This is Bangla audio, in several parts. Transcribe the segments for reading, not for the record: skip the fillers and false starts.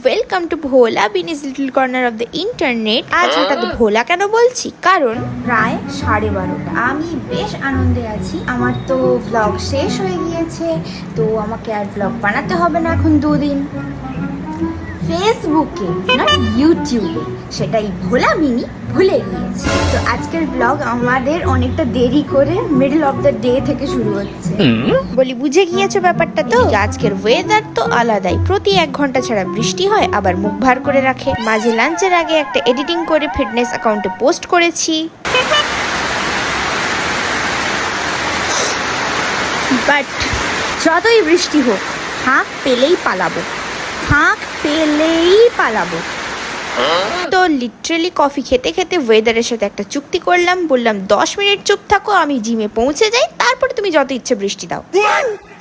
ওয়েলকাম টু ভোলা বিনিস little corner of the internet. আজ হঠাৎ ভোলা কেন বলছি, কারণ প্রায় 12:30 আমি বেশ আনন্দে আছি। আমার তো ব্লগ শেষ হয়ে গিয়েছে, তো আমাকে আর ব্লগ বানাতে হবে না এখন 2 দিন। ফেসবুকে না ইউটিউবে, সেটাই ভোলা মিনি ভুলে গিয়েছি। তো আজকের ব্লগ আমাদের অনেকটা দেরি করে মিডল অফ দ্য ডে থেকে শুরু হচ্ছে। বলি বুঝে গিয়েছো ব্যাপারটা তো। আজকের ওয়েদার তো আলাদাই, প্রতি 1 ঘন্টা ছাড়া বৃষ্টি হয়, আবার মুখ ভার করে রাখে। মাঝে লাঞ্চের আগে একটা এডিটিং করে ফিটনেস অ্যাকাউন্টে পোস্ট করেছি। বাট যতই বৃষ্টি হোক, ফাঁক পেলেই পালাবো, ফাঁক পেলেই পালাবো। তো লিটারালি কফি খেতে খেতে ওয়েদারের সাথে একটা চুক্তি করলাম, বললাম 10 মিনিট চুপ থাকো, আমি জিমে পৌঁছে যাই, তারপরে তুমি যত ইচ্ছে বৃষ্টি দাও।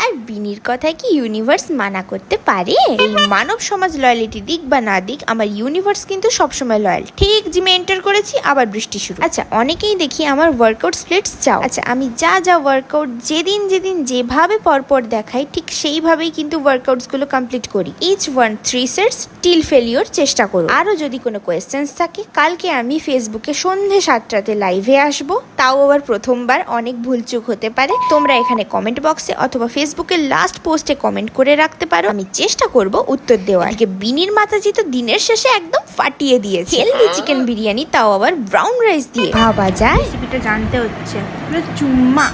আর বিনির কথায় কি ইউনিভার্স মানা করতে পারে? এই মানব সমাজ লয়ালিটি দিক বা না দিক, আমার ইউনিভার্স কিন্তু সবসময় লয়াল। ঠিক জিমে এন্টার করেছি, আবার বৃষ্টি শুরু। আচ্ছা, অনেকেই দেখি আমার ওয়ার্কআউট স্প্লিটস চাও। আচ্ছা, আমি যা ওয়ার্কআউট যেদিন যেভাবে পরপর দেখাই, ঠিক সেইভাবেই কিন্তু ওয়ার্কআউটস গুলো কমপ্লিট করি। Each one 3 sets till failure চেষ্টা করো। আরো যদি কোনো কোয়েশ্চেন্স থাকে, কালকে আমি ফেসবুকে সন্ধ্যে 7টাতে লাইভে আসবো, তাও আবার প্রথমবার, অনেক ভুলচুক হতে পারে। তোমরা এখানে কমেন্ট বক্সে অথবা ফেসবুকের লাস্ট পোস্টে কমেন্ট করে রাখতে পারো, আমি চেষ্টা করব উত্তর দেওয়ার। এদিকে বিনির মাতাজি তো দিনের শেষে একদম ফাটিয়ে দিয়েছে হেলদি চিকেন বিরিয়ানি, তাও আবার ব্রাউন রাইস দিয়ে। ভাবা যায়, রেসিপিটা জানতে হচ্ছে পুরো চুম্মা।